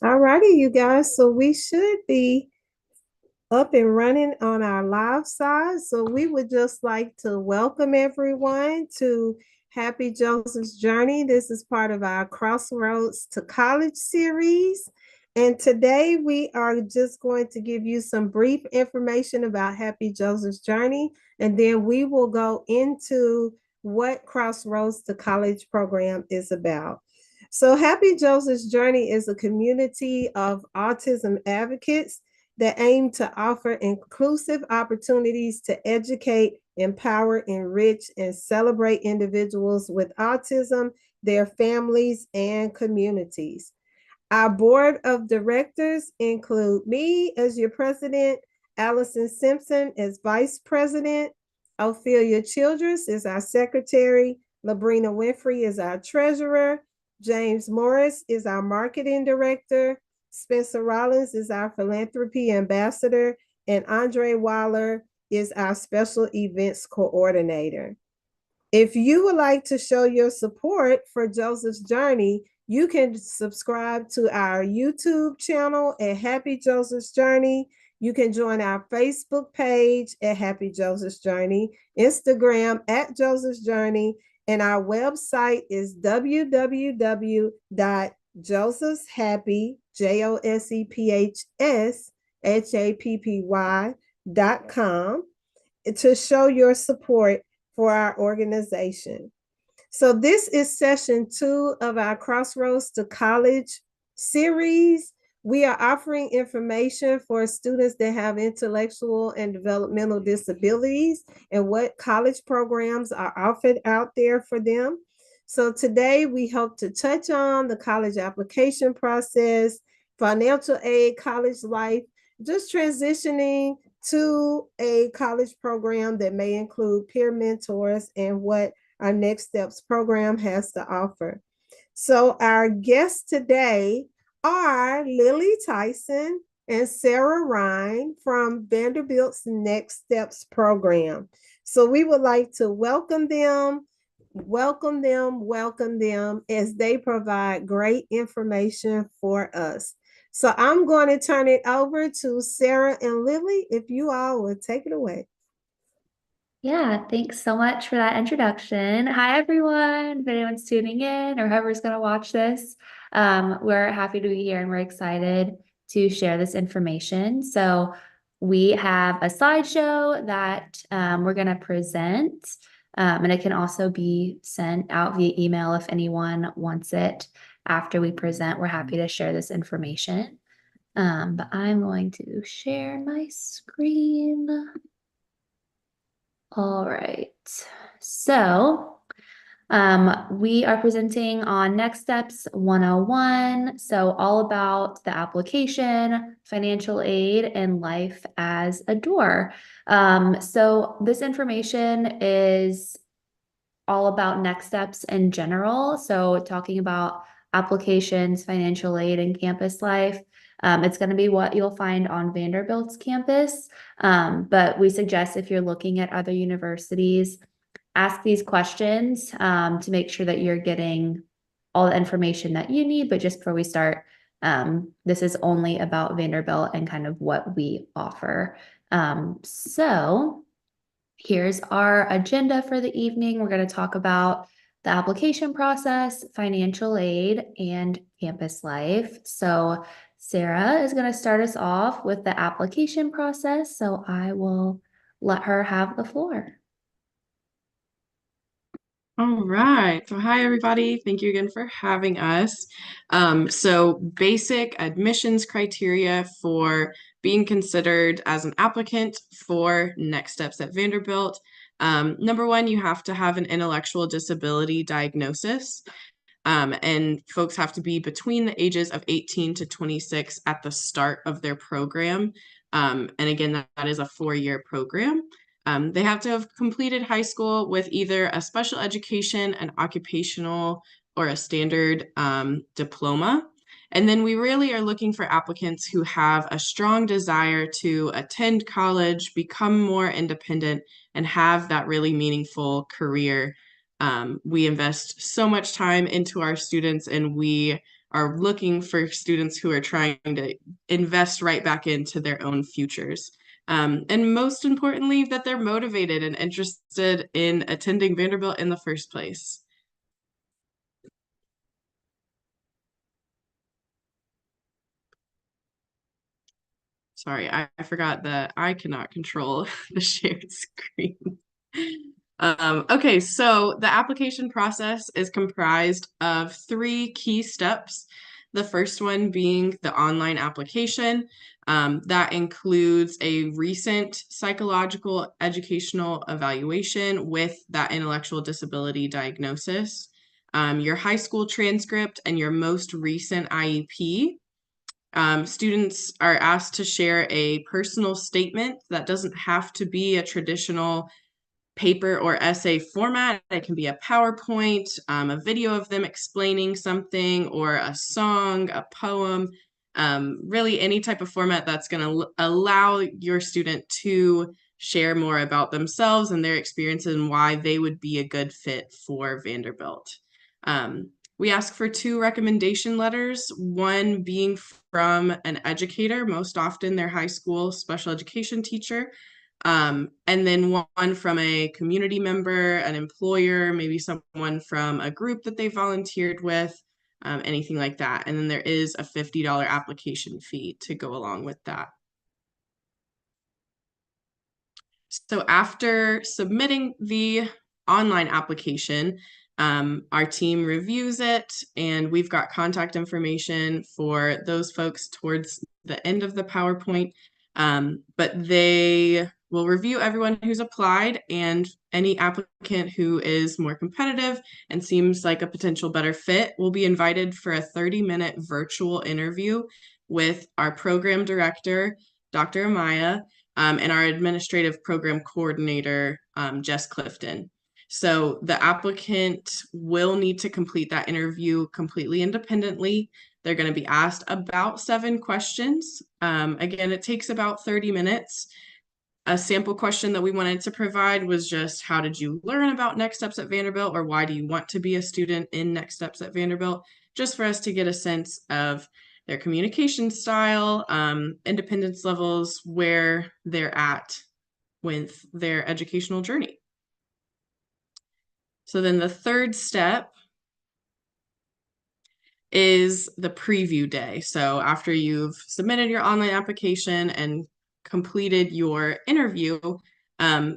All righty, you guys. So we should be up and running on our live side. So we would just like to welcome everyone to Happy Joseph's Journey. This is part of our Crossroads to College series. And today we are just going to give you some brief information about Happy Joseph's Journey. And then we will go into what Crossroads to College program is about. So, Happy Joseph's Journey is a community of autism advocates that aim to offer inclusive opportunities to educate, empower, enrich, and celebrate individuals with autism, their families, and communities. Our board of directors include me as your president, Allison Simpson as vice president, Ophelia Childress is our secretary, Labrina Winfrey is our treasurer, James Morris is our marketing director, Spencer Rollins is our philanthropy ambassador, and Andre Waller is our special events coordinator. If you would like to show your support for Joseph's Journey, you can subscribe to our YouTube channel at Happy Joseph's Journey. You can join our Facebook page at Happy Joseph's Journey, Instagram at Joseph's Journey, and our website is www.josephshappy, JOSEPHSHAPPY.com to show your support for our organization. So this is session 2 of our Crossroads to College series. We are offering information for students that have intellectual and developmental disabilities and what college programs are offered out there for them. So today we hope to touch on the college application process, financial aid, college life, just transitioning to a college program that may include peer mentors and what our Next Steps program has to offer. So our guests today are Lily Tyson and Sarah Ryan from Vanderbilt's Next Steps program. So we would like to welcome them as they provide great information for us. So I'm going to turn it over to Sarah and Lily if you all will take it away. Yeah, thanks so much for that introduction. Hi, everyone. If anyone's tuning in or whoever's going to watch this, we're happy to be here and we're excited to share this information. So, we have a slideshow that we're going to present, and it can also be sent out via email if anyone wants it after we present. We're happy to share this information. But I'm going to share my screen. All right. So we are presenting on Next Steps 101. So all about the application, financial aid, and life as a door. So this information is all about next steps in general. So talking about applications, financial aid, and campus life. It's going to be what you'll find on Vanderbilt's campus. But we suggest if you're looking at other universities, ask these questions to make sure that you're getting all the information that you need. But just before we start, this is only about Vanderbilt and kind of what we offer. So here's our agenda for the evening. We're going to talk about the application process, financial aid, and campus life. So Sarah is going to start us off with the application process. So I will let her have the floor. All right. So hi, everybody. Thank you again for having us. So basic admissions criteria for being considered as an applicant for Next Steps at Vanderbilt. Number one, you have to have an intellectual disability diagnosis. And folks have to be between the ages of 18 to 26 at the start of their program. And again, that is a 4-year program. They have to have completed high school with either a special education, an occupational, or a standard diploma. And then we really are looking for applicants who have a strong desire to attend college, become more independent, and have that really meaningful career. We invest so much time into our students, and we are looking for students who are trying to invest right back into their own futures. And most importantly, that they're motivated and interested in attending Vanderbilt in the first place. Sorry, I forgot that I cannot control the shared screen. Okay, so the application process is comprised of 3 key steps. The first one being the online application. That includes a recent psychological educational evaluation with that intellectual disability diagnosis, your high school transcript, and your most recent IEP. Students are asked to share a personal statement that doesn't have to be a traditional paper or essay format. It can be a PowerPoint, a video of them explaining something, or a song, a poem, really any type of format that's going to allow your student to share more about themselves and their experiences and why they would be a good fit for Vanderbilt. We ask for 2 recommendation letters, one being from an educator, most often their high school special education teacher, and then one from a community member, an employer, maybe someone from a group that they volunteered with, anything like that. And then there is a $50 application fee to go along with that. So after submitting the online application, our team reviews it, and we've got contact information for those folks towards the end of the PowerPoint. But they will review everyone who's applied, and any applicant who is more competitive and seems like a potential better fit will be invited for a 30-minute virtual interview with our program director, Dr. Amaya, and our administrative program coordinator, Jess Clifton. So the applicant will need to complete that interview completely independently. They're going to be asked about 7 questions. Again, it takes about 30 minutes. A sample question that we wanted to provide was just, how did you learn about Next Steps at Vanderbilt, or why do you want to be a student in Next Steps at Vanderbilt? Just for us to get a sense of their communication style, independence levels, where they're at with their educational journey. So then the third step is the preview day. So after you've submitted your online application and completed your interview,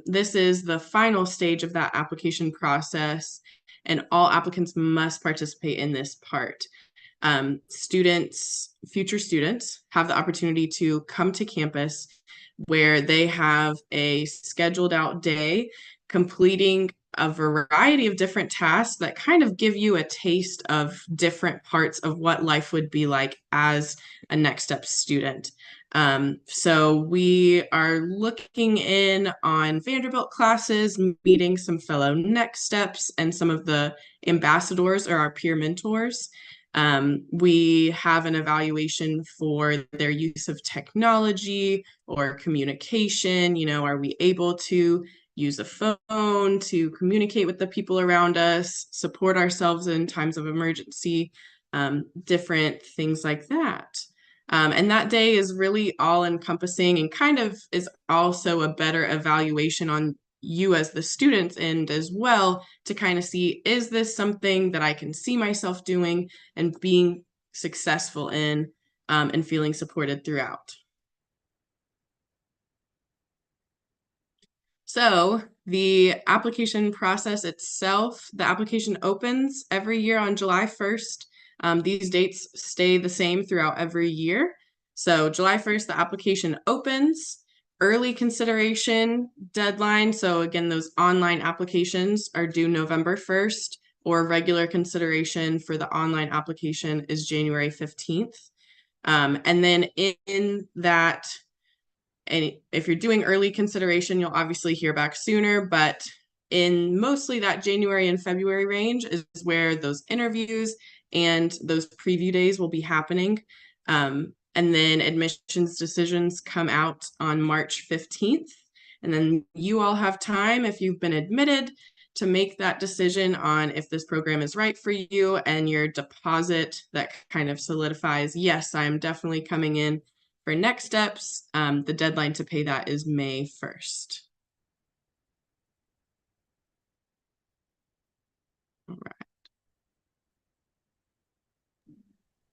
this is the final stage of that application process, and all applicants must participate in this part. Future students have the opportunity to come to campus where they have a scheduled out day completing a variety of different tasks that kind of give you a taste of different parts of what life would be like as a Next Step student. So we are looking in on Vanderbilt classes, meeting some fellow Next Steps and some of the ambassadors or our peer mentors. We have an evaluation for their use of technology or communication. You know, are we able to use a phone to communicate with the people around us, support ourselves in times of emergency, different things like that. And that day is really all encompassing and kind of is also a better evaluation on you as the students end as well, to kind of see, is this something that I can see myself doing and being successful in, and feeling supported throughout. So the application process itself, the application opens every year on July 1st. These dates stay the same throughout every year. So July 1st, the application opens. Early consideration deadline, so again, those online applications are due November 1st, or regular consideration for the online application is January 15th. And then in that, and if you're doing early consideration, you'll obviously hear back sooner, but in mostly that January and February range is where those interviews and those preview days will be happening. And then admissions decisions come out on March 15th. And then you all have time, if you've been admitted, to make that decision on if this program is right for you, and your deposit that kind of solidifies, yes, I'm definitely coming in for next steps. The deadline to pay that is May 1st. All right.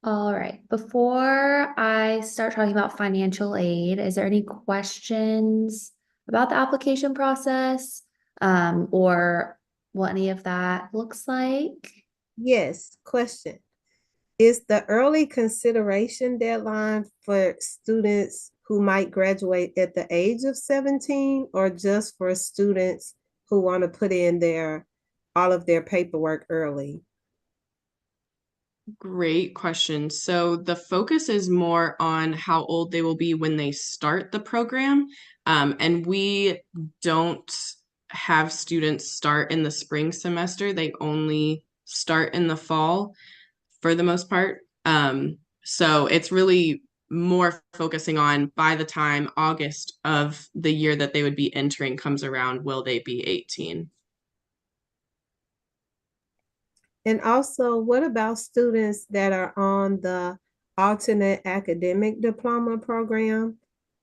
All right, before I start talking about financial aid, is there any questions about the application process, or what any of that looks like? Yes, question. Is the early consideration deadline for students who might graduate at the age of 17, or just for students who want to put in all of their paperwork early? Great question. So the focus is more on how old they will be when they start the program. And we don't have students start in the spring semester. They only start in the fall for the most part. So it's really more focusing on, by the time August of the year that they would be entering comes around, will they be 18? And also, what about students that are on the alternate academic diploma program?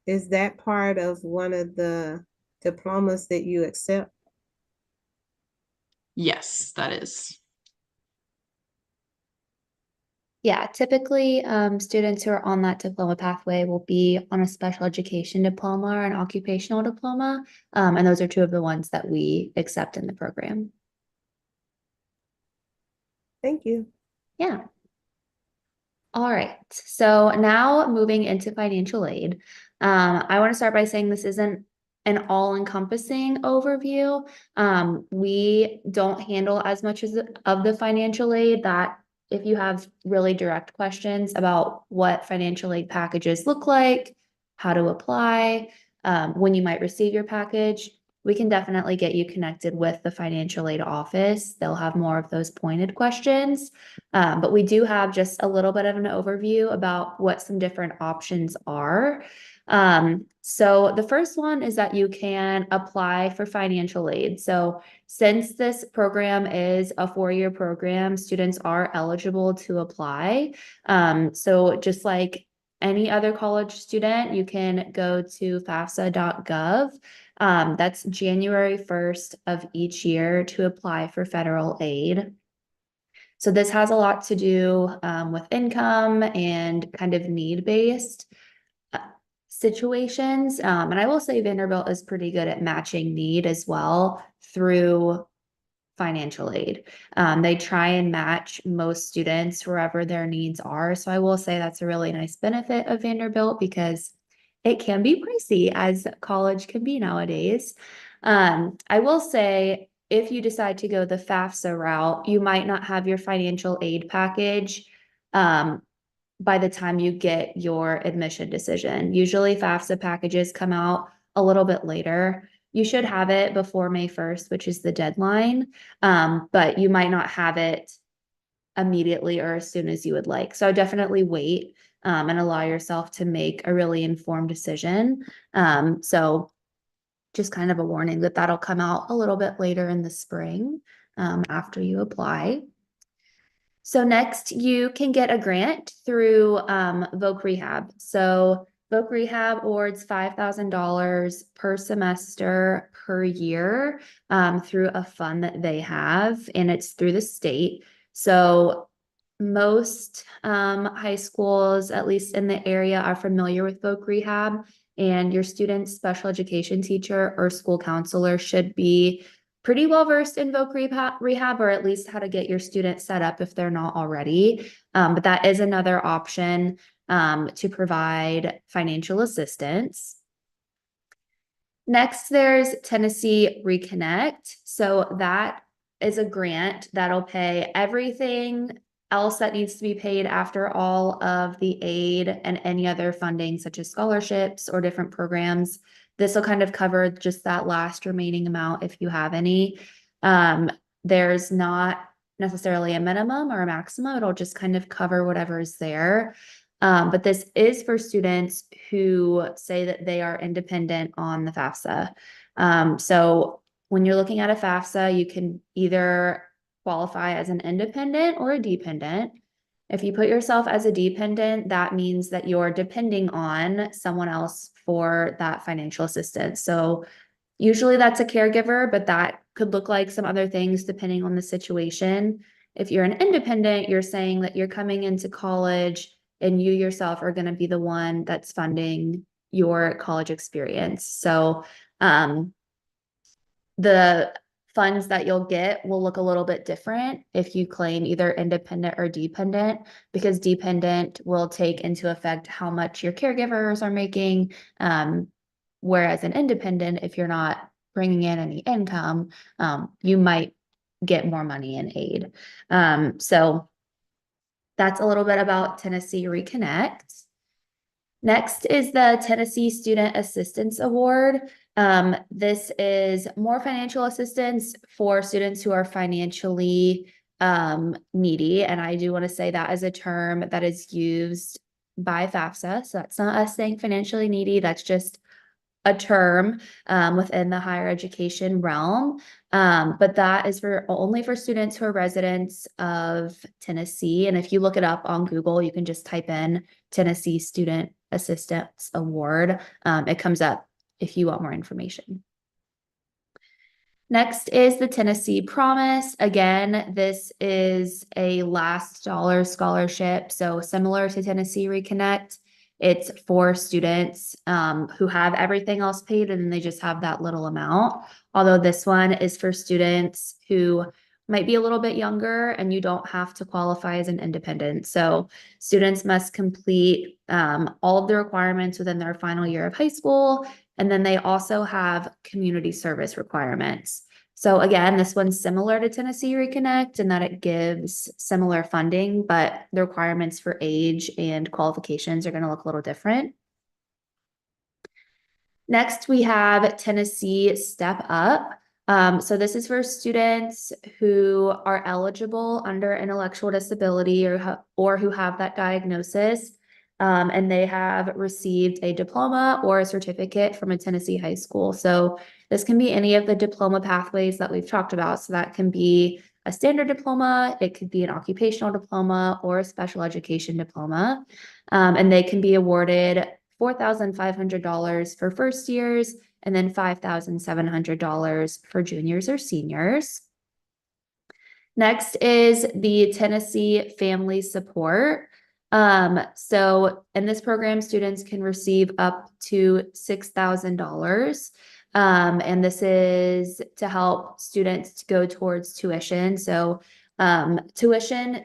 Is that part of one of the diplomas that you accept? Yes, that is. Yeah, typically, students who are on that diploma pathway will be on a special education diploma or an occupational diploma. And those are two of the ones that we accept in the program. Thank you. Yeah. All right, so now moving into financial aid. I want to start by saying this isn't an all-encompassing overview. We don't handle as much of the financial aid. That if you have really direct questions about what financial aid packages look like, how to apply, when you might receive your package, we can definitely get you connected with the financial aid office. They'll have more of those pointed questions. But we do have just a little bit of an overview about what some different options are. So the first one is that you can apply for financial aid. So since this program is a 4-year program, students are eligible to apply. So just like any other college student, you can go to FAFSA.gov. That's January 1st of each year to apply for federal aid. So this has a lot to do with income and kind of need-based situations. And I will say Vanderbilt is pretty good at matching need as well through financial aid. They try and match most students wherever their needs are. So I will say that's a really nice benefit of Vanderbilt, because it can be pricey, as college can be nowadays. I will say, if you decide to go the FAFSA route, you might not have your financial aid package by the time you get your admission decision. Usually FAFSA packages come out a little bit later. You should have it before May 1st, which is the deadline, but you might not have it immediately or as soon as you would like. So definitely wait and allow yourself to make a really informed decision. So just kind of a warning that that'll come out a little bit later in the spring after you apply. So next, you can get a grant through Voc Rehab. So Voc Rehab awards $5,000 per semester per year through a fund that they have, and it's through the state. So most high schools, at least in the area, are familiar with Voc Rehab, and your student's special education teacher or school counselor should be pretty well versed in Voc Rehab, or at least how to get your student set up if they're not already. But that is another option to provide financial assistance. Next, there's Tennessee Reconnect. So that is a grant that'll pay everything else that needs to be paid after all of the aid and any other funding, such as scholarships or different programs. This will kind of cover just that last remaining amount if you have any. There's not necessarily a minimum or a maximum. It'll just kind of cover whatever is there. But this is for students who say that they are independent on the FAFSA. So when you're looking at a FAFSA, you can either qualify as an independent or a dependent. If you put yourself as a dependent, that means that you're depending on someone else for that financial assistance. So usually that's a caregiver, but that could look like some other things depending on the situation. If you're an independent, you're saying that you're coming into college and you yourself are going to be the one that's funding your college experience. So the funds that you'll get will look a little bit different if you claim either independent or dependent, because dependent will take into effect how much your caregivers are making. Whereas an independent, if you're not bringing in any income, you might get more money in aid. So that's a little bit about Tennessee Reconnect. Next is the Tennessee Student Assistance Award. This is more financial assistance for students who are financially needy. And I do want to say that is a term that is used by FAFSA. So that's not us saying financially needy. That's just a term within the higher education realm. But that is only for students who are residents of Tennessee. And if you look it up on Google, you can just type in Tennessee Student Assistance Award. It comes up if you want more information. Next is the Tennessee Promise. Again, this is a last dollar scholarship. So similar to Tennessee Reconnect, it's for students who have everything else paid and then they just have that little amount. Although this one is for students who might be a little bit younger and you don't have to qualify as an independent. So students must complete all of the requirements within their final year of high school. And then they also have community service requirements. So again, this one's similar to Tennessee Reconnect in that it gives similar funding, but the requirements for age and qualifications are going to look a little different. Next, we have Tennessee Step Up. So this is for students who are eligible under intellectual disability or who have that diagnosis. And they have received a diploma or a certificate from a Tennessee high school. So this can be any of the diploma pathways that we've talked about. So that can be a standard diploma, it could be an occupational diploma or a special education diploma. And they can be awarded $4,500 for first years and then $5,700 for juniors or seniors. Next is the Tennessee Family Support. So in this program, students can receive up to $6,000. And this is to help students to go towards tuition. So tuition,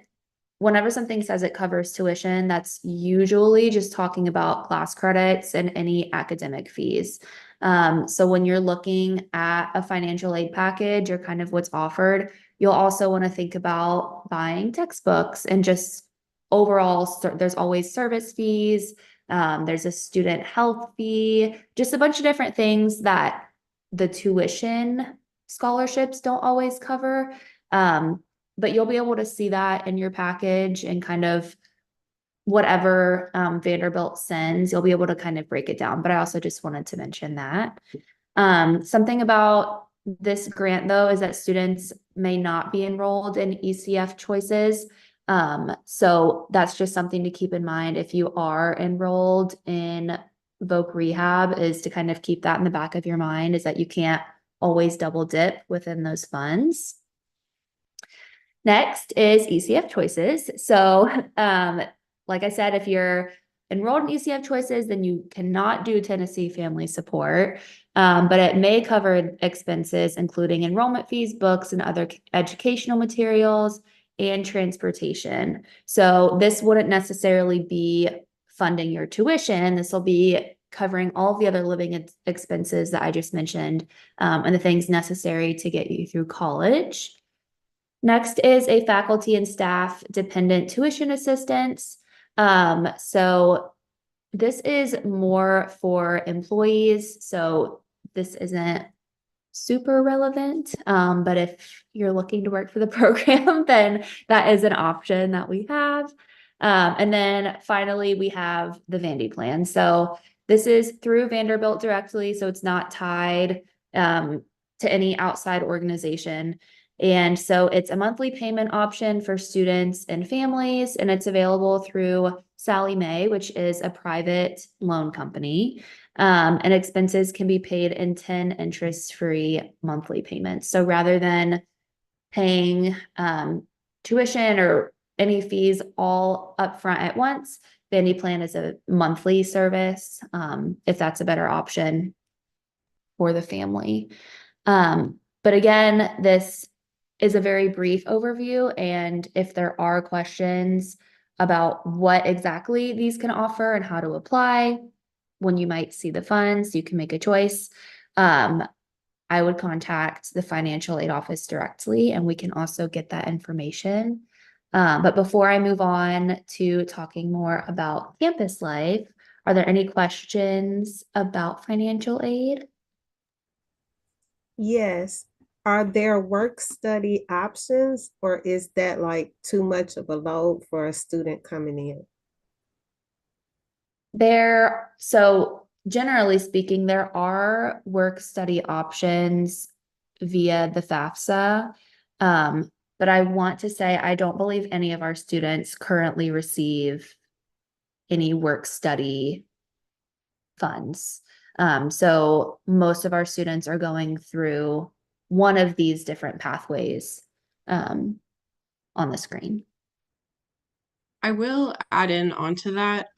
whenever something says it covers tuition, that's usually just talking about class credits and any academic fees. So when you're looking at a financial aid package or kind of what's offered, you'll also want to think about buying textbooks and just overall, there's always service fees. There's a student health fee, just a bunch of different things that the tuition scholarships don't always cover. But you'll be able to see that in your package and kind of whatever Vanderbilt sends, you'll be able to kind of break it down. But I also just wanted to mention that. Something about this grant, though, is that students may not be enrolled in ECF choices. So that's just something to keep in mind if you are enrolled in Voc Rehab, is to kind of keep that in the back of your mind, is that you can't always double dip within those funds. Next is ECF choices. So, like I said, if you're enrolled in ECF choices, then you cannot do Tennessee Family Support, but it may cover expenses, including enrollment fees, books, and other educational materials and transportation. So this wouldn't necessarily be funding your tuition. This will be covering all of the other living expenses that I just mentioned, and the things necessary to get you through college. Next is a faculty and staff dependent tuition assistance. So this is more for employees. So this isn't super relevant, but if you're looking to work for the program, then that is an option that we have. And then finally, we have the Vandy plan. So this is through Vanderbilt directly, so it's not tied to any outside organization. And so it's a monthly payment option for students and families, and it's available through Sallie Mae, which is a private loan company. And expenses can be paid in 10 interest-free monthly payments. So rather than paying tuition or any fees all upfront at once, Vandy Plan is a monthly service, if that's a better option for the family. But again, this is a very brief overview, and if there are questions about what exactly these can offer and how to apply, when you might see the funds, you can make a choice. I would contact the financial aid office directly, and we can also get that information. But before I move on to talking more about campus life, are there any questions about financial aid? Yes. Are there work study options, or is that like too much of a load for a student coming in? So generally speaking, there are work study options via the FAFSA. But I want to say I don't believe any of our students currently receive any work study funds. So most of our students are going through one of these different pathways on the screen. I will add in onto that.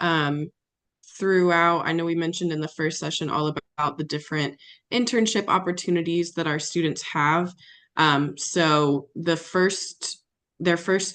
Throughout, I know we mentioned in the first session all about the different internship opportunities that our students have. So their first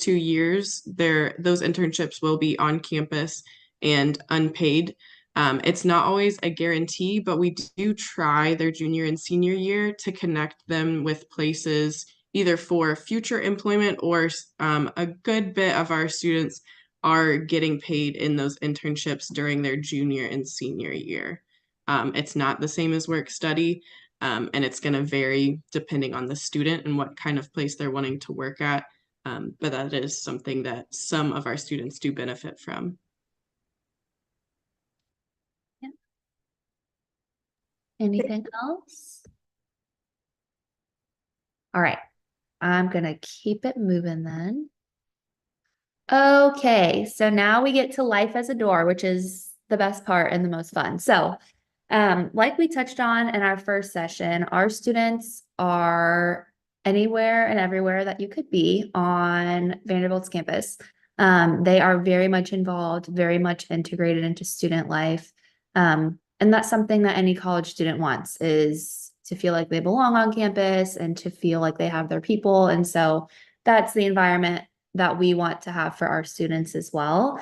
2 years, those internships will be on campus and unpaid. It's not always a guarantee, but we do try their junior and senior year to connect them with places either for future employment or a good bit of our students are getting paid in those internships during their junior and senior year. It's not the same as work study, and it's going to vary depending on the student and what kind of place they're wanting to work at. But that is something that some of our students do benefit from. Yeah. Anything else? All right, I'm gonna keep it moving then. Okay, so now we get to life as a door, which is the best part and the most fun. So, like we touched on in our first session, our students are anywhere and everywhere that you could be on Vanderbilt's campus. They are very much involved, very much integrated into student life. And that's something that any college student wants, is to feel like they belong on campus and to feel like they have their people. And so that's the environment that we want to have for our students as well.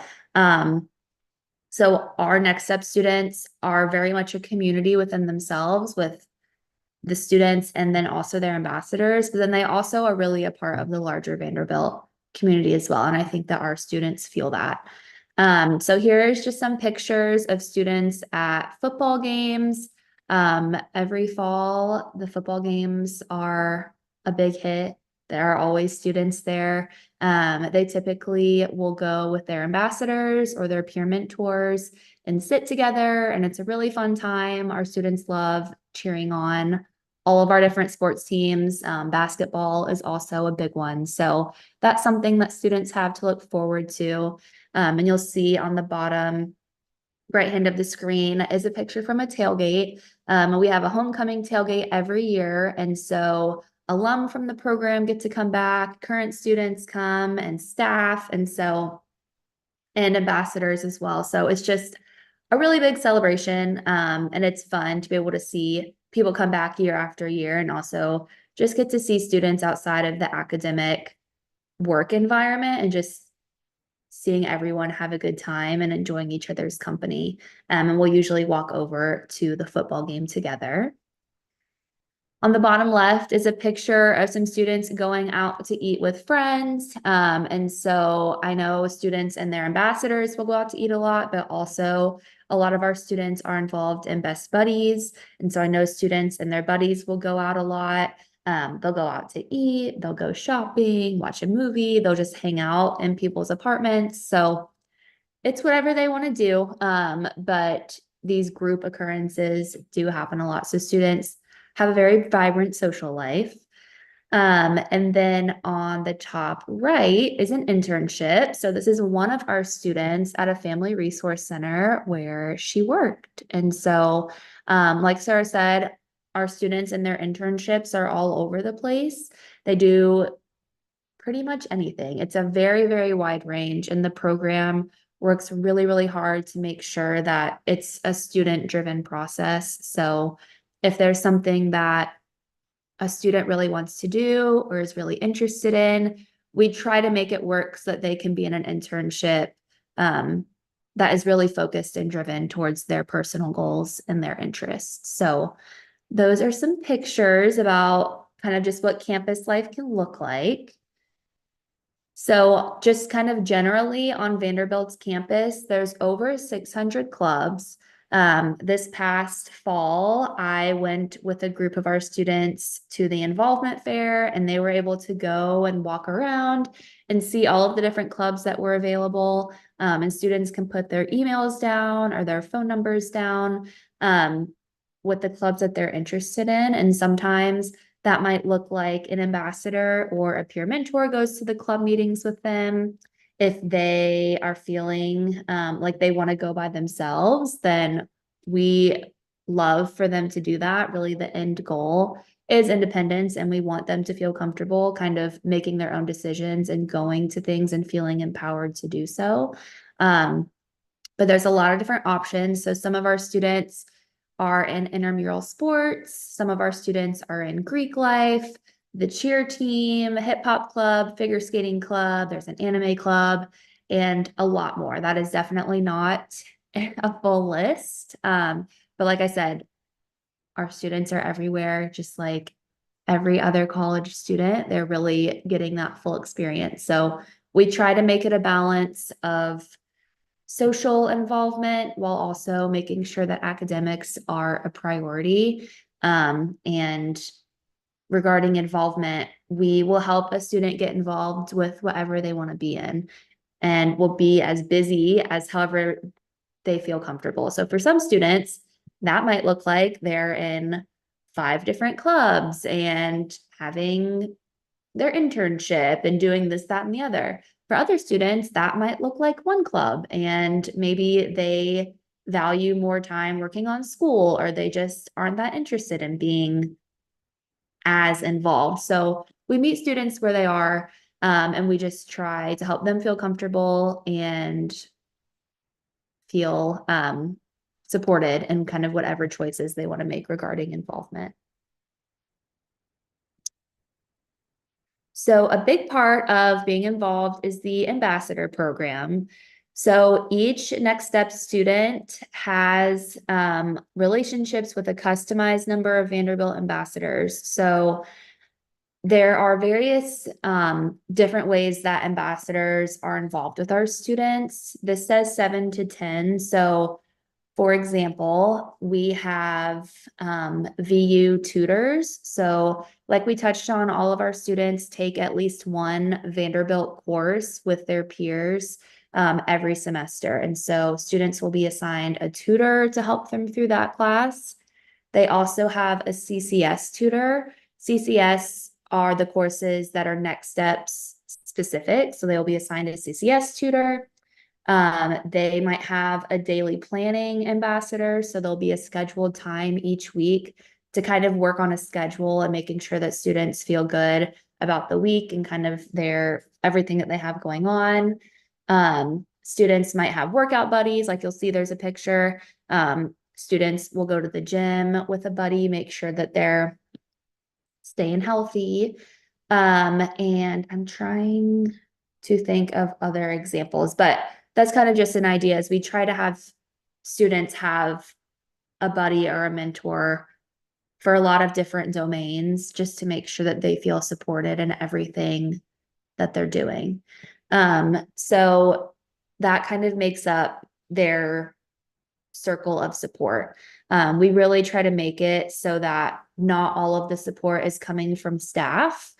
So our next step students are very much a community within themselves, with the students and then also their ambassadors, but then they also are really a part of the larger Vanderbilt community as well. And I think that our students feel that. So here's just some pictures of students at football games. Every fall, the football games are a big hit. There are always students there. They typically will go with their ambassadors or their peer mentors and sit together, and it's a really fun time. Our students love cheering on all of our different sports teams. Basketball is also a big one. So that's something that students have to look forward to. And you'll see on the bottom right hand of the screen is a picture from a tailgate. We have a homecoming tailgate every year. And so alum from the program get to come back, current students come, and staff, and ambassadors as well. So it's just a really big celebration. And it's fun to be able to see people come back year after year, and also just get to see students outside of the academic work environment and just seeing everyone have a good time and enjoying each other's company. And we'll usually walk over to the football game together. On the bottom left is a picture of some students going out to eat with friends. And so I know students and their ambassadors will go out to eat a lot, but also a lot of our students are involved in Best Buddies. And so I know students and their buddies will go out a lot. They'll go out to eat, they'll go shopping, watch a movie, they'll just hang out in people's apartments. So it's whatever they want to do. But these group occurrences do happen a lot. So students have a very vibrant social life. And then on the top right is an internship. So this is one of our students at a family resource center where she worked. And so, like Sarah said, our students and their internships are all over the place. They do pretty much anything. It's a very, very wide range, and the program works really, really hard to make sure that it's a student-driven process. So if there's something that a student really wants to do or is really interested in, we try to make it work so that they can be in an internship that is really focused and driven towards their personal goals and their interests. So those are some pictures about kind of just what campus life can look like. So just kind of generally on Vanderbilt's campus, there's over 600 clubs. This past fall, I went with a group of our students to the involvement fair, and they were able to go and walk around and see all of the different clubs that were available. And students can put their emails down or their phone numbers down with the clubs that they're interested in. And sometimes that might look like an ambassador or a peer mentor goes to the club meetings with them. If they are feeling like they want to go by themselves, then we love for them to do that. Really, the end goal is independence, and we want them to feel comfortable kind of making their own decisions and going to things and feeling empowered to do so. But there's a lot of different options. So some of our students are in intramural sports. Some of our students are in Greek life, the cheer team, hip hop club, figure skating club. There's an anime club and a lot more. That is definitely not a full list. But like I said, our students are everywhere, just like every other college student. They're really getting that full experience. So we try to make it a balance of social involvement while also making sure that academics are a priority. And regarding involvement, we will help a student get involved with whatever they want to be in, and will be as busy as however they feel comfortable. So for some students, that might look like they're in 5 different clubs and having their internship and doing this, that, and the other. For other students, that might look like one club, and maybe they value more time working on school, or they just aren't that interested in being as involved. So we meet students where they are, and we just try to help them feel comfortable and feel supported in kind of whatever choices they want to make regarding involvement. So a big part of being involved is the ambassador program. So each Next Step student has relationships with a customized number of Vanderbilt ambassadors. So there are various different ways that ambassadors are involved with our students. This says 7 to 10. So for example, we have VU tutors. So like we touched on, all of our students take at least one Vanderbilt course with their peers every semester. And so students will be assigned a tutor to help them through that class. They also have a CCS tutor. CCS are the courses that are Next Steps specific. So they'll be assigned a CCS tutor. They might have a daily planning ambassador. So there'll be a scheduled time each week to kind of work on a schedule and making sure that students feel good about the week and kind of their everything that they have going on. Students might have workout buddies, like you'll see there's a picture. Students will go to the gym with a buddy, make sure that they're staying healthy. And I'm trying to think of other examples, but that's kind of just an idea, as we try to have students have a buddy or a mentor for a lot of different domains, just to make sure that they feel supported in everything that they're doing. So that kind of makes up their circle of support. We really try to make it so that not all of the support is coming from staff,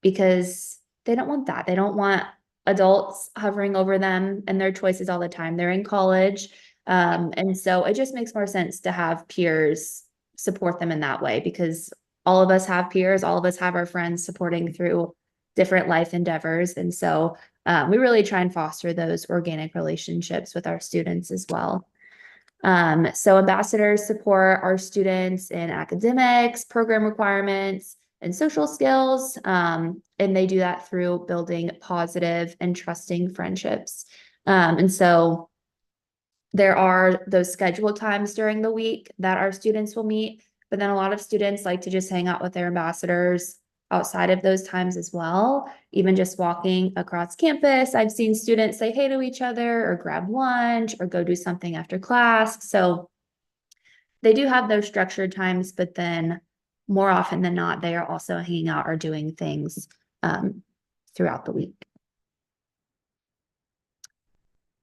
because they don't want that. They don't want adults hovering over them and their choices all the time. They're in college. And so it just makes more sense to have peers support them in that way, because all of us have peers, all of us have our friends supporting through different life endeavors. And so we really try and foster those organic relationships with our students as well. So ambassadors support our students in academics, program requirements, and social skills. And they do that through building positive and trusting friendships. And so there are those scheduled times during the week that our students will meet, but then a lot of students like to just hang out with their ambassadors outside of those times as well. Even just walking across campus, I've seen students say hey to each other or grab lunch or go do something after class. So they do have those structured times, but then more often than not, they are also hanging out or doing things throughout the week.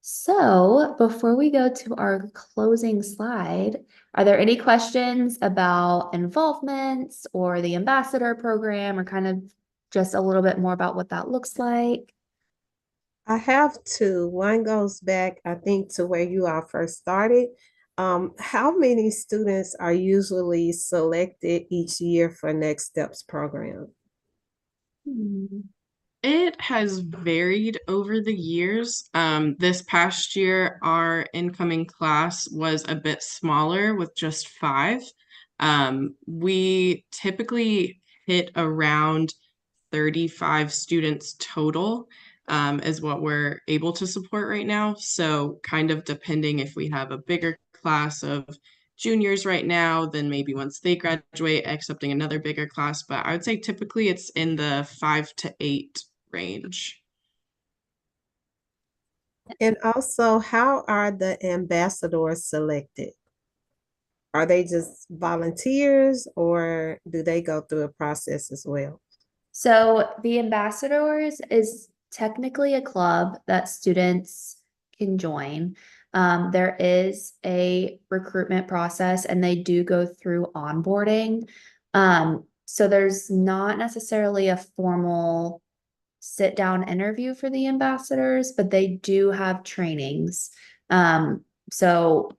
So before we go to our closing slide, are there any questions about involvements or the ambassador program, or kind of just a little bit more about what that looks like? I have two. One goes back, I think, to where you all first started. How many students are usually selected each year for Next Steps program? It has varied over the years. This past year, our incoming class was a bit smaller with just 5. We typically hit around 35 students total, is what we're able to support right now. So kind of depending if we have a bigger class of juniors right now, then maybe once they graduate, accepting another bigger class. But I would say typically it's in the 5 to 8 range. And also, how are the ambassadors selected? Are they just volunteers or do they go through a process as well? So the ambassadors is technically a club that students can join. There is a recruitment process and they do go through onboarding. So there's not necessarily a formal sit down interview for the ambassadors, but they do have trainings. So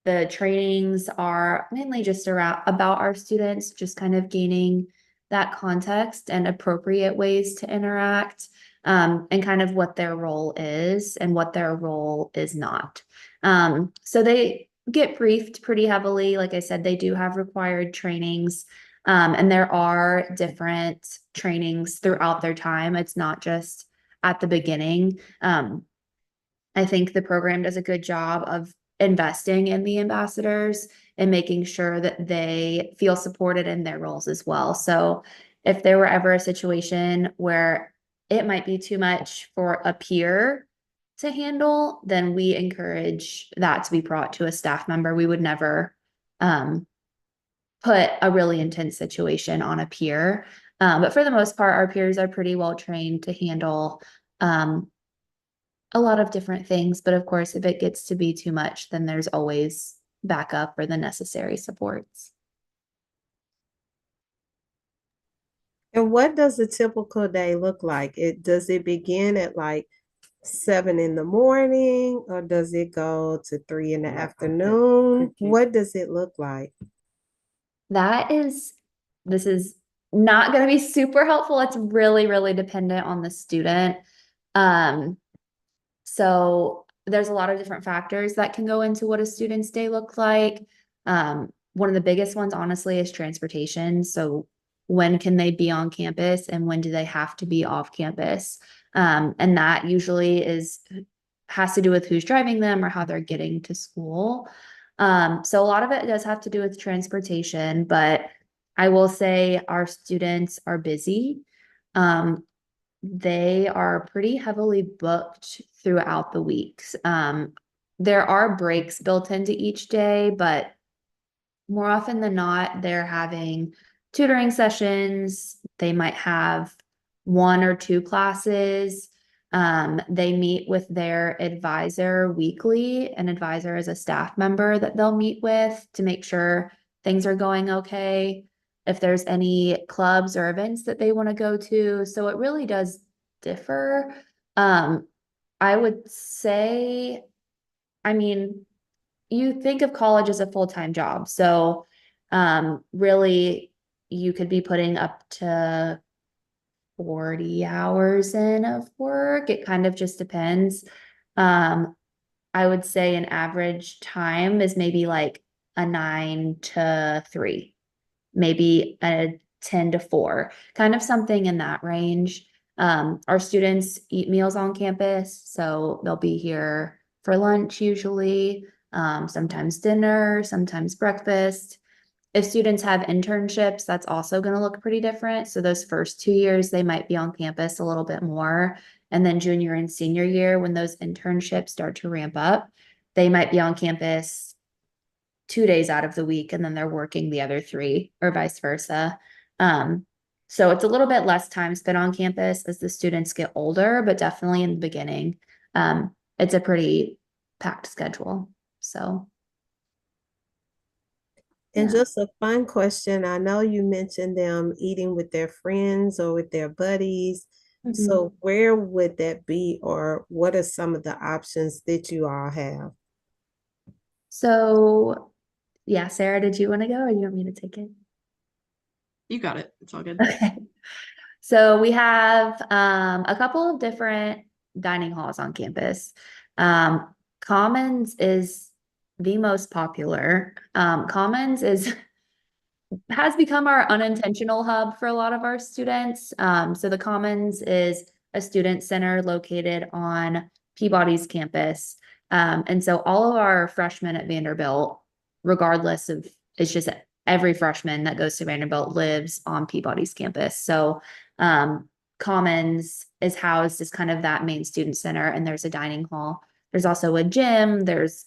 the trainings are mainly just around about our students, just kind of gaining that context and appropriate ways to interact, and kind of what their role is and what their role is not. So they get briefed pretty heavily. Like I said, they do have required trainings, and there are different trainings throughout their time. It's not just at the beginning. I think the program does a good job of investing in the ambassadors and making sure that they feel supported in their roles as well. So if there were ever a situation where it might be too much for a peer to handle, then we encourage that to be brought to a staff member. We would never put a really intense situation on a peer. But for the most part, our peers are pretty well trained to handle a lot of different things. But of course, if it gets to be too much, then there's always backup or the necessary supports. And what does a typical day look like? Does it begin at like 7 in the morning or does it go to 3 in the afternoon? What does it look like? This is not going to be super helpful. It's really, really dependent on the student. So there's a lot of different factors that can go into what a student's day looks like. One of the biggest ones, honestly, is transportation. So when can they be on campus and when do they have to be off campus? And that usually has to do with who's driving them or how they're getting to school. So a lot of it does have to do with transportation, but I will say our students are busy. They are pretty heavily booked throughout the weeks. There are breaks built into each day, but more often than not, they're having tutoring sessions. They might have 1 or 2 classes. They meet with their advisor weekly. An advisor is a staff member that they'll meet with to make sure things are going okay, if there's any clubs or events that they want to go to. So it really does differ. I would say, I mean, you think of college as a full-time job. So Really, you could be putting up to 40 hours in of work. It kind of just depends. I would say an average time is maybe like a 9 to 3, maybe a 10 to 4, kind of something in that range. Our students eat meals on campus, so they'll be here for lunch usually, sometimes dinner, sometimes breakfast. If students have internships, that's also going to look pretty different. So those first 2 years, they might be on campus a little bit more. And then junior and senior year, when those internships start to ramp up, they might be on campus 2 days out of the week, and then they're working the other three, or vice versa. So it's a little bit less time spent on campus as the students get older, but definitely in the beginning, it's a pretty packed schedule. So And yeah. just a fun question. I know you mentioned them eating with their friends or with their buddies. Mhm. So where would that be, or what are some of the options that you all have? So yeah, Sarah, did you want to go or do you want me to take it? You got it. It's all good. Okay. So we have a couple of different dining halls on campus. Commons is the most popular. Commons is has become our unintentional hub for a lot of our students. So the Commons is a student center located on Peabody's campus. And so all of our freshmen at Vanderbilt, regardless of, it's just every freshman that goes to Vanderbilt lives on Peabody's campus. So Commons is housed as kind of that main student center, and there's a dining hall. There's also a gym. There's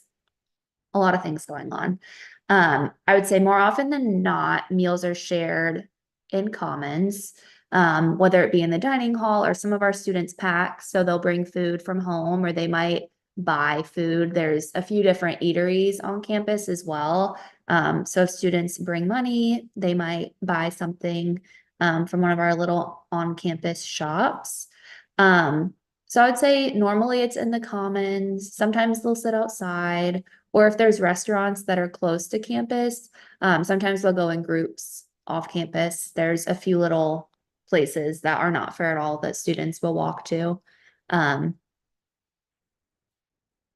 a lot of things going on. I would say more often than not, meals are shared in commons, whether it be in the dining hall or some of our students pack. So they'll bring food from home or they might buy food. There's a few different eateries on campus as well. So if students bring money, they might buy something from one of our little on-campus shops. So I would say normally it's in the commons. Sometimes they'll sit outside, or if there's restaurants that are close to campus, sometimes they'll go in groups off campus. There's a few little places that are not fair at all that students will walk to. Um,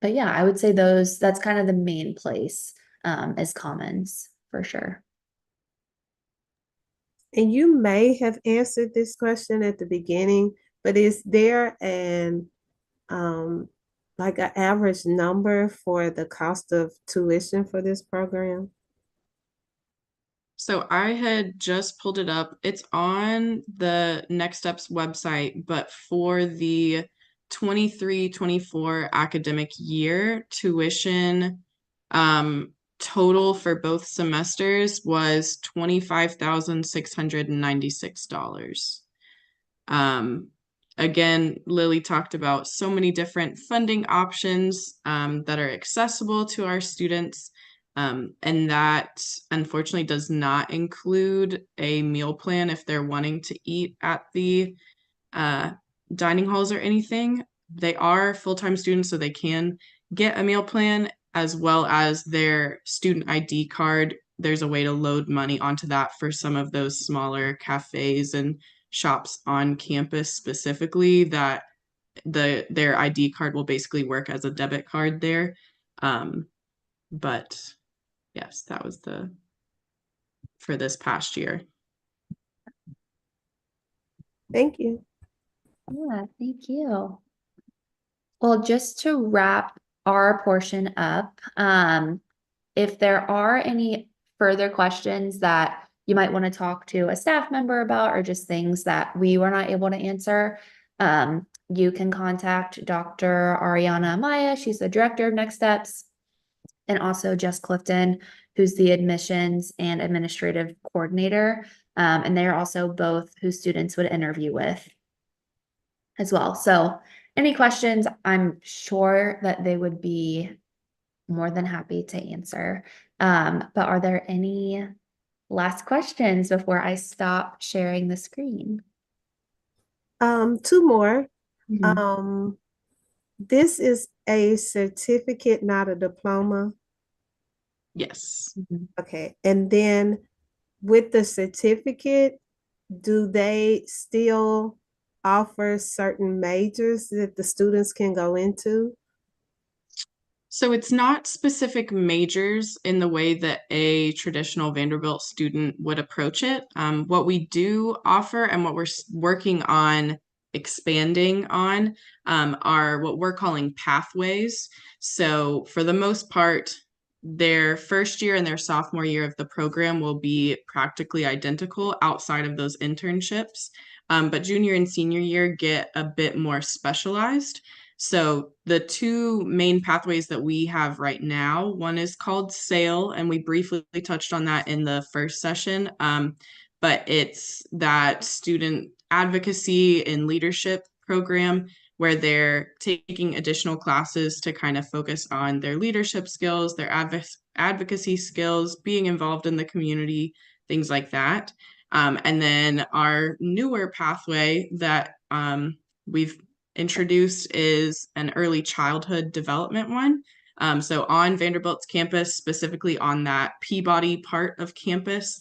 but yeah, I would say that's kind of the main place, is commons for sure. And you may have answered this question at the beginning, but is there an um like an average number for the cost of tuition for this program? So I had just pulled it up. It's on the Next Steps website, but for the 23-24 academic year, tuition total for both semesters was $25,696. Um, Again, Lily talked about so many different funding options that are accessible to our students. And that unfortunately does not include a meal plan if they're wanting to eat at the uh, dining halls or anything. They are full-time students, so they can get a meal plan as well as their student ID card. There's a way to load money onto that for some of those smaller cafes and shops on campus specifically that their ID card will basically work as a debit card there. But yes, that was the for this past year. Thank you. Yeah, thank you. Well, just to wrap our portion up, if there are any further questions that you might want to talk to a staff member about or just things that we were not able to answer, you can contact Dr. Ariana Amaya. She's the director of Next Steps, and also Jess Clifton, who's the admissions and administrative coordinator. And they are also both who students would interview with as well. So any questions, I'm sure that they would be more than happy to answer. But are there any last questions before I stop sharing the screen? Two more. Mhm. This is a certificate, not a diploma. Yes. Okay. And then with the certificate, do they still offer certain majors that the students can go into? So it's not specific majors in the way that a traditional Vanderbilt student would approach it. What we do offer and what we're working on expanding on are what we're calling pathways. So for the most part, their first year and their sophomore year of the program will be practically identical outside of those internships. But junior and senior year get a bit more specialized. So the two main pathways that we have right now, one is called SAIL, and we briefly touched on that in the first session. But it's that student advocacy and leadership program where they're taking additional classes to kind of focus on their leadership skills, their advocacy skills, being involved in the community, things like that. And then our newer pathway that we've introduced is an early childhood development one. So on Vanderbilt's campus, specifically on that Peabody part of campus,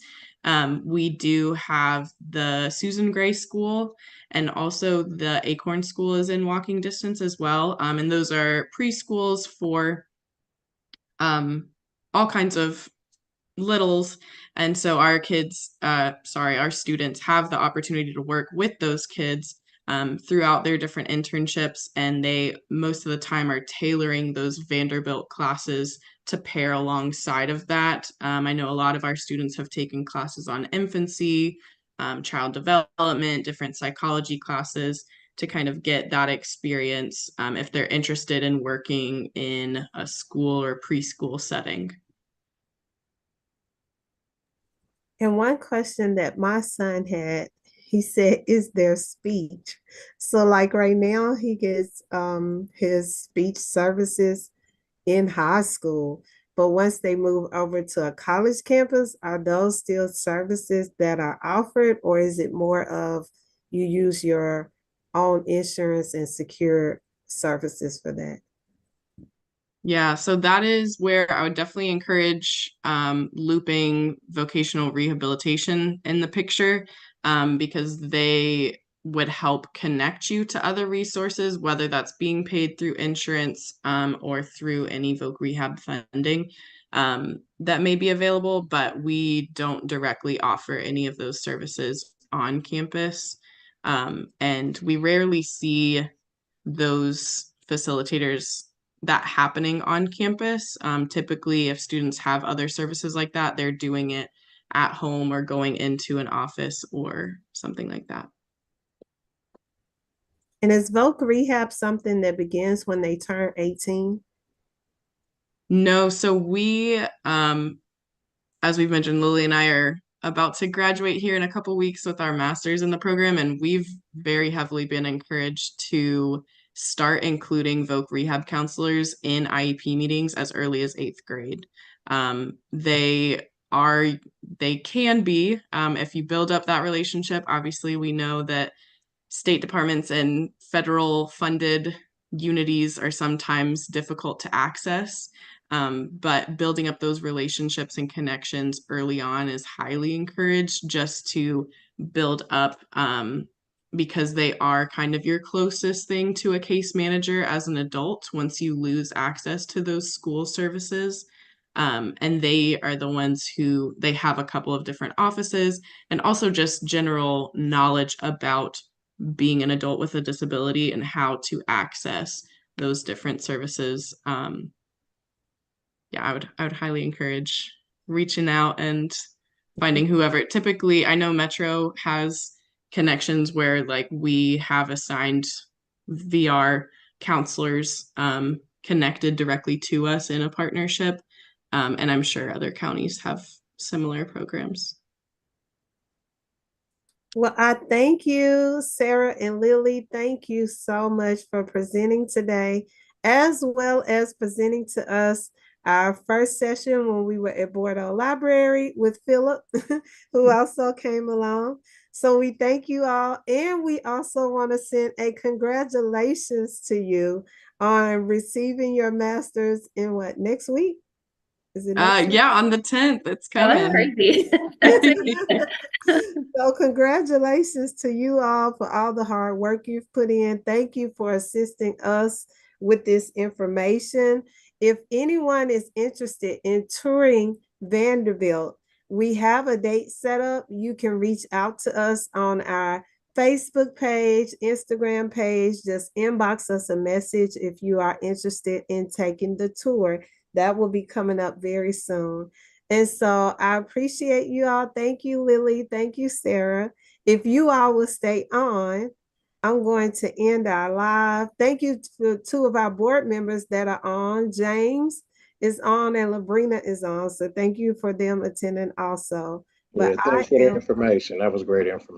we do have the Susan Gray School, and also the Acorn School is in walking distance as well. And those are preschools for all kinds of littles. And so our students have the opportunity to work with those kids throughout their different internships. And they most of the time are tailoring those Vanderbilt classes to pair alongside of that. I know a lot of our students have taken classes on infancy, child development, different psychology classes to kind of get that experience if they're interested in working in a school or preschool setting. And one question that my son had, he said, is there speech? So like right now he gets his speech services in high school, but once they move over to a college campus, are those still services that are offered, or is it more of you use your own insurance and secure services for that? Yeah, so that is where I would definitely encourage looping vocational rehabilitation in the picture because they would help connect you to other resources, whether that's being paid through insurance or through any voc rehab funding that may be available, but we don't directly offer any of those services on campus. And we rarely see those facilitators that happening on campus. Typically, if students have other services like that, they're doing it at home or going into an office or something like that. And is voc rehab something that begins when they turn 18? No, so as we've mentioned, Lily and I are about to graduate here in a couple weeks with our master's in the program, and we've very heavily been encouraged to start including voc rehab counselors in IEP meetings as early as 8th grade. They are, they can be, if you build up that relationship. Obviously, we know that state departments and federal funded unities are sometimes difficult to access. But building up those relationships and connections early on is highly encouraged just to build up because they are kind of your closest thing to a case manager as an adult once you lose access to those school services. And they are the ones who they have a couple of different offices and also just general knowledge about being an adult with a disability and how to access those different services. Yeah, I would highly encourage reaching out and finding whoever. Typically, I know Metro has connections where like we have assigned VR counselors connected directly to us in a partnership. And I'm sure other counties have similar programs. Well, I thank you, Sarah and Lily. Thank you so much for presenting today, as well as presenting to us our first session when we were at Bordeaux Library with Philip, who also came along. So we thank you all. And we also want to send a congratulations to you on receiving your master's in what, next week? Is it next week? Yeah, on the 10th, it's Oh, that's coming. crazy. So congratulations to you all for all the hard work you've put in. Thank you for assisting us with this information. If anyone is interested in touring Vanderbilt, we have a date set up. You can reach out to us on our Facebook page, Instagram page. Just inbox us a message if you are interested in taking the tour. That will be coming up very soon. And so I appreciate you all. Thank you, Lily. Thank you, Sarah. If you all will stay on, I'm going to end our live. Thank you to two of our board members that are on. James is on and Labrina is on. So thank you for them attending also. Yeah, But thanks for the information. That was great information.